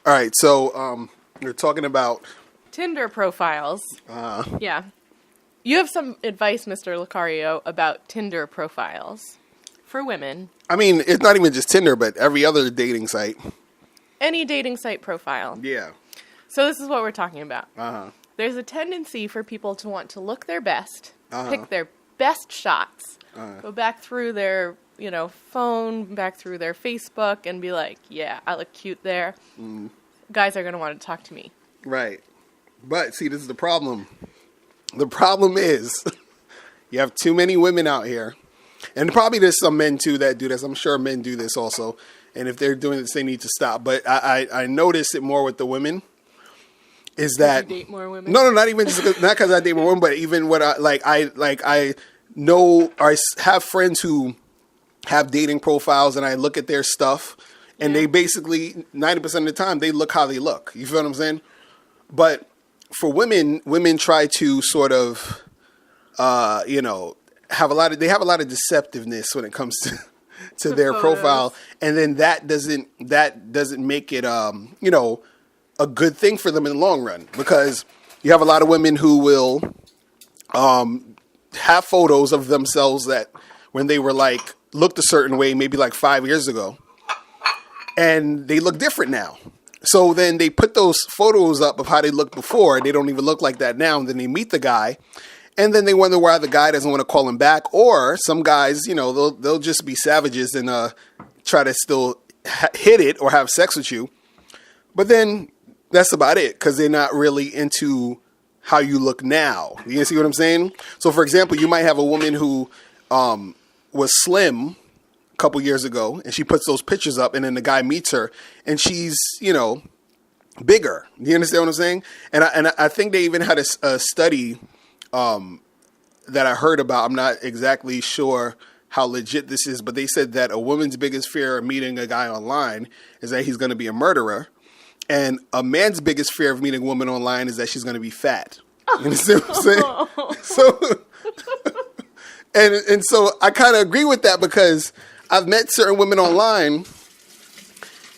All right, so you're talking about Tinder profiles. Yeah. You have some advice, Mr. Lucario, about Tinder profiles for women. I mean, it's not even just Tinder, but every other dating site. Any dating site profile. Yeah. So this is what we're talking about. Uh-huh. There's a tendency for people to want to look their best, Uh-huh. pick their best shots, go back through their, phone, back through their Facebook, and be like, yeah, I look cute there. Guys are going to want to talk to me. Right. But, see, this is the problem. The problem is you have too many women out here. And probably there's some men, too, that do this. I'm sure men do this also. And if they're doing this, they need to stop. But I notice it more with the women. Is that you date more women? No, not even just not because I date more women, but even what I know or have friends who have dating profiles, and I look at their stuff, and they basically 90% of the time they look how they look. You feel what I'm saying? But for women try to sort of, have a lot of deceptiveness when it comes to their photos. Profile, and then that doesn't make it a good thing for them in the long run, because you have a lot of women who will have photos of themselves that when they were looked a certain way, maybe 5 years ago, and they look different now. So then they put those photos up of how they looked before. They don't even look like that now. And then they meet the guy, and then they wonder why the guy doesn't want to call him back. Or some guys, they'll just be savages and try to still hit it or have sex with you. But then that's about it, because they're not really into how you look now. You see what I'm saying? So, for example, you might have a woman who was slim a couple years ago, and she puts those pictures up, and then the guy meets her, and she's, bigger. Do you understand what I'm saying? And I think they even had a study that I heard about. I'm not exactly sure how legit this is, but they said that a woman's biggest fear of meeting a guy online is that he's going to be a murderer. And a man's biggest fear of meeting a woman online is that she's going to be fat. You understand what I'm saying? So, and so I kind of agree with that, because I've met certain women online,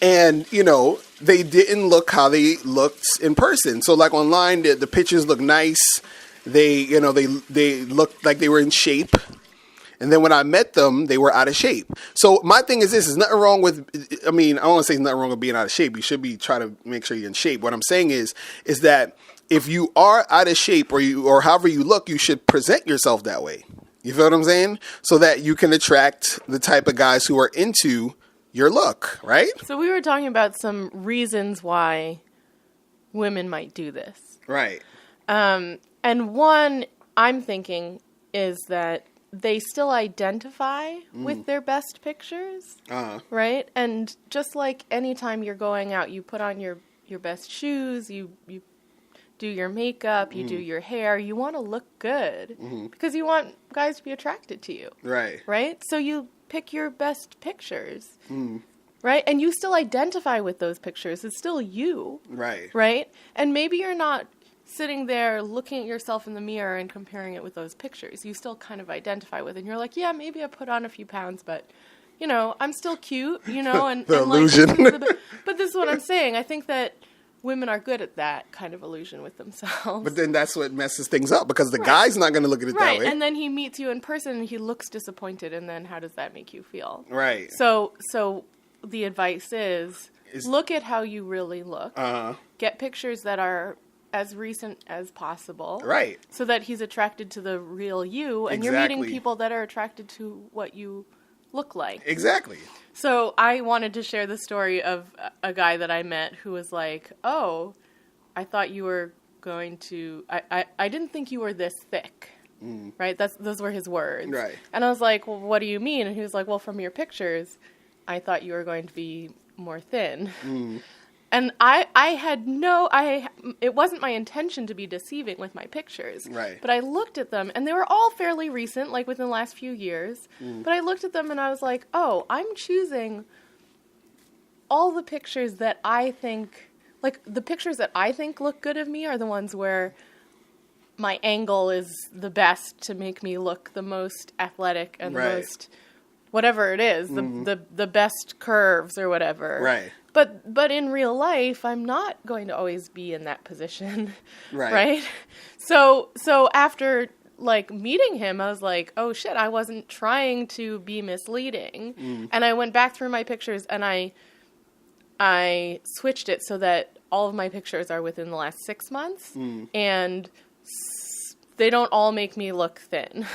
and they didn't look how they looked in person. So online, the pictures look nice. They looked like they were in shape. And then when I met them, they were out of shape. So my thing is this: there's nothing wrong with, I don't want to say there's nothing wrong with being out of shape. You should be trying to make sure you're in shape. What I'm saying is that if you are out of shape, or however you look, you should present yourself that way. You feel what I'm saying? So that you can attract the type of guys who are into your look, right? So we were talking about some reasons why women might do this. Right. And one I'm thinking is that they still identify with their best pictures, right? And just like anytime you're going out, you put on your best shoes, you do your makeup, you do your hair, you want to look good because you want guys to be attracted to you. Right. Right? So you pick your best pictures, right? And you still identify with those pictures. It's still you. Right. Right? And maybe you're not sitting there looking at yourself in the mirror and comparing it with those pictures. You still kind of identify with it. And you're like, yeah, maybe I put on a few pounds, but, I'm still cute, and the illusion. But this is what I'm saying. I think that women are good at that kind of illusion with themselves. But then that's what messes things up, because the guy's not going to look at it that way. And then he meets you in person and he looks disappointed, and then how does that make you feel? Right. So the advice is look at how you really look. Get pictures that are as recent as possible. Right. So that he's attracted to the real you, and you're meeting people that are attracted to what you look like. Exactly. So I wanted to share the story of a guy that I met who was like, oh, I thought you were going to, I didn't think you were this thick. Right? Those were his words. Right. And I was like, well, what do you mean? And he was like, well, from your pictures, I thought you were going to be more thin. And it wasn't my intention to be deceiving with my pictures. Right. But I looked at them, and they were all fairly recent, like within the last few years. But I looked at them, and I was like, oh, I'm choosing all the pictures that I think, like, the pictures that I think look good of me are the ones where my angle is the best to make me look the most athletic and the most, whatever it is, the best curves or whatever. Right. But in real life, I'm not going to always be in that position. Right. Right? So after like meeting him, I was like, oh shit, I wasn't trying to be misleading. And I went back through my pictures and I switched it so that all of my pictures are within the last 6 months and they don't all make me look thin.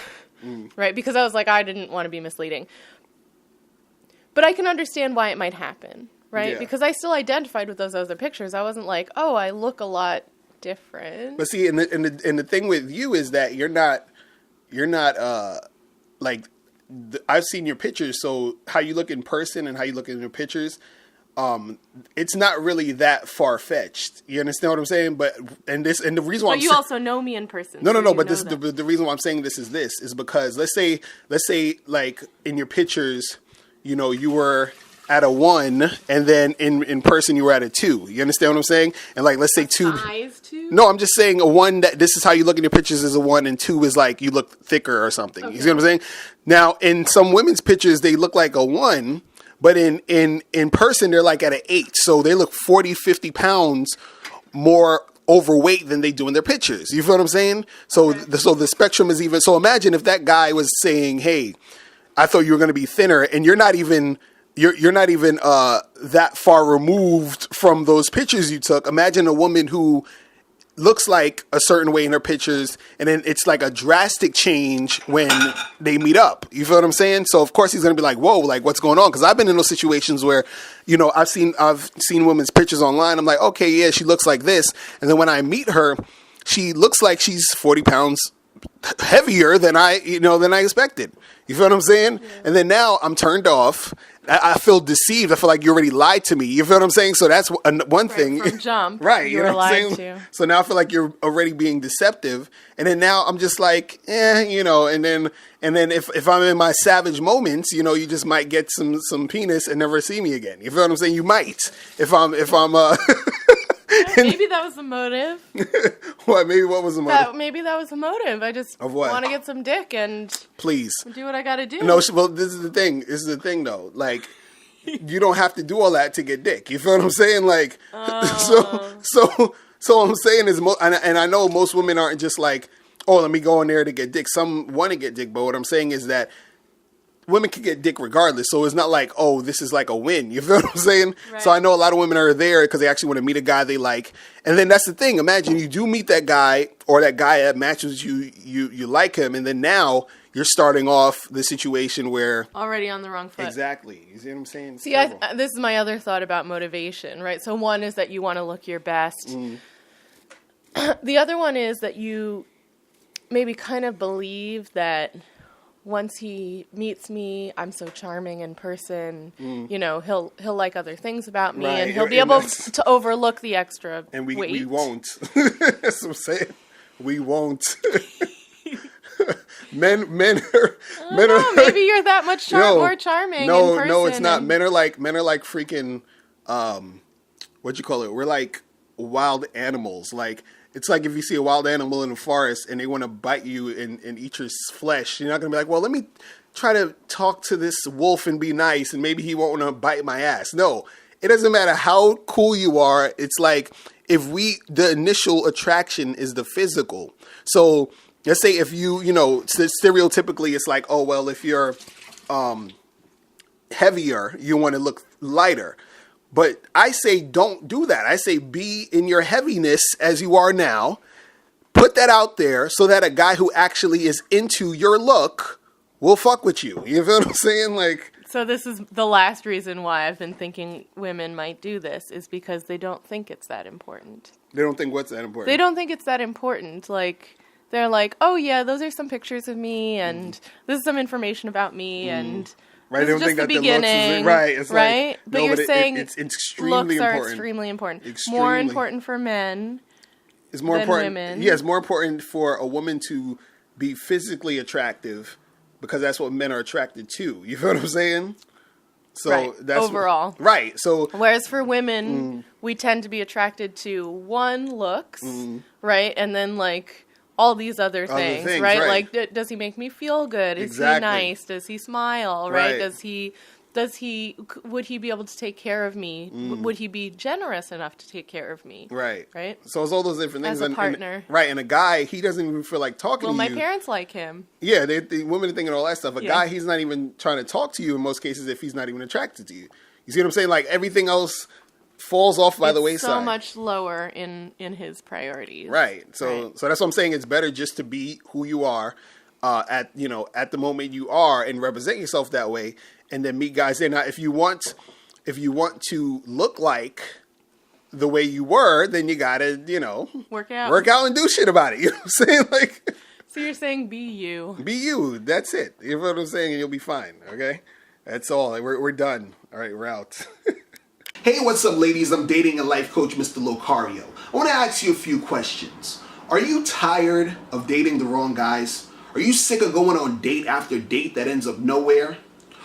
Right? Because I was like, I didn't want to be misleading. But I can understand why it might happen. Right? Yeah. Because I still identified with those other pictures. I wasn't like, oh, I look a lot different. But see, and the thing with you is that you're not like I've seen your pictures. So how you look in person and how you look in your pictures, it's not really that far fetched. You understand what I'm saying? But the reason why But you also know me in person. No. so But this the reason why I'm saying this is because let's say like in your pictures, you know, you were at a 1, and then in person you were at a 2. You understand what I'm saying? And like, let's say 2. Size 2? No, I'm just saying a 1 that this is how you look in your pictures is a 1, and 2 is like you look thicker or something. Okay. You see what I'm saying? Now, in some women's pictures, they look like a 1, but in person they're like at an 8. So they look 40, 50 pounds more overweight than they do in their pictures. You feel what I'm saying? So the spectrum is even. So imagine if that guy was saying, "Hey, I thought you were going to be thinner," and you're not even that far removed from those pictures you took. Imagine a woman who looks like a certain way in her pictures, and then it's like a drastic change when they meet up. You feel what I'm saying? So of course he's gonna be like, "Whoa, like what's going on?" Because I've been in those situations where, you know, I've seen women's pictures online. I'm like, okay, yeah, she looks like this, and then when I meet her, she looks like she's 40 pounds heavier than I expected. You feel what I'm saying? Yeah. And then now I'm turned off. I feel deceived. I feel like you already lied to me. You feel what I'm saying? So that's one thing. From jump, right? You were lied to. So now I feel like you're already being deceptive. And then now I'm just like, you know. And then if I'm in my savage moments, you know, you just might get some penis and never see me again. You feel what I'm saying? You might if I'm. Maybe that was the motive. What? Maybe what was the motive? Maybe that was the motive. I just want to get some dick and please do what I got to do. No, well, this is the thing. This is the thing, though. Like, you don't have to do all that to get dick. You feel what I'm saying? Like, so I'm saying is, and I know most women aren't just like, oh, let me go in there to get dick. Some want to get dick, but what I'm saying is that women can get dick regardless. So it's not like, oh, this is like a win. You feel what I'm saying? Right. So I know a lot of women are there because they actually want to meet a guy they like. And then that's the thing. Imagine you do meet that guy or that guy that matches you like him. And then now you're starting off the situation where already on the wrong foot. Exactly. You see what I'm saying? See, this is my other thought about motivation, right? So one is that you want to look your best. The other one is that you maybe kind of believe that once he meets me, I'm so charming in person. You know, he'll like other things about me, and he'll be able to overlook the extra and weight. We won't. That's what I'm saying. We won't. men are. Maybe you're that much more charming. No, in person no, it's not. Men are like freaking. What you call it? We're like wild animals. Like. It's like if you see a wild animal in the forest and they want to bite you and eat your flesh, you're not going to be like, well, let me try to talk to this wolf and be nice and maybe he won't want to bite my ass. No, it doesn't matter how cool you are. It's like the initial attraction is the physical. So let's say if you know, stereotypically it's like, oh, well, if you're heavier, you want to look lighter. But I say don't do that. I say be in your heaviness as you are now. Put that out there so that a guy who actually is into your look will fuck with you. You feel what I'm saying? Like. So this is the last reason why I've been thinking women might do this is because they don't think it's that important. They don't think what's that important? They don't think it's that important. Like, they're like, oh yeah, those are some pictures of me and this is some information about me and... Right, they don't think that the looks is right. It's right, like, but you're saying it's extremely looks are important. extremely important. Extremely. More important for men. It's more than important. Women. Yeah, it's more important for a woman to be physically attractive because that's what men are attracted to. You feel what I'm saying? So right. that's overall. Right. So whereas for women, we tend to be attracted to looks, right, and then like. All these other things, right? Like, does he make me feel good? Is he nice? Does he smile? Right? Does he would he be able to take care of me? Would he be generous enough to take care of me? Right. Right. So it's all those different things. As a partner. Right. And a guy, he doesn't even feel like talking to you. Well, my parents like him. Yeah, the women are thinking all that stuff. A guy, he's not even trying to talk to you in most cases if he's not even attracted to you. You see what I'm saying? Like everything else falls off by the wayside. So much lower in his priorities. Right. So that's what I'm saying. It's better just to be who you are at the moment you are and represent yourself that way, and then meet guys there. Now, if you want to look like the way you were, then you gotta work out and do shit about it. You know what I'm saying? Like. So you're saying be you. Be you. That's it. You know what I'm saying? And you'll be fine. Okay? That's all. We're done. All right, we're out. Hey, what's up, ladies? I'm dating and life coach, Mr. Locario. I want to ask you a few questions. Are you tired of dating the wrong guys? Are you sick of going on date after date that ends up nowhere?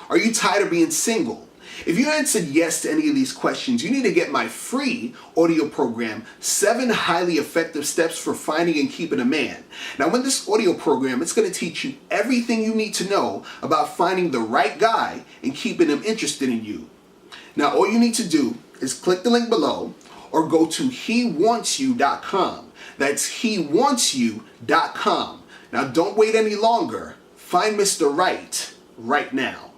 Are you tired of being single? If you answered yes to any of these questions, you need to get my free audio program, 7 Highly Effective Steps for Finding and Keeping a Man. Now, in this audio program, it's going to teach you everything you need to know about finding the right guy and keeping him interested in you. Now, all you need to do is click the link below or go to HeWantsYou.com. That's HeWantsYou.com. Now, don't wait any longer. Find Mr. Right now.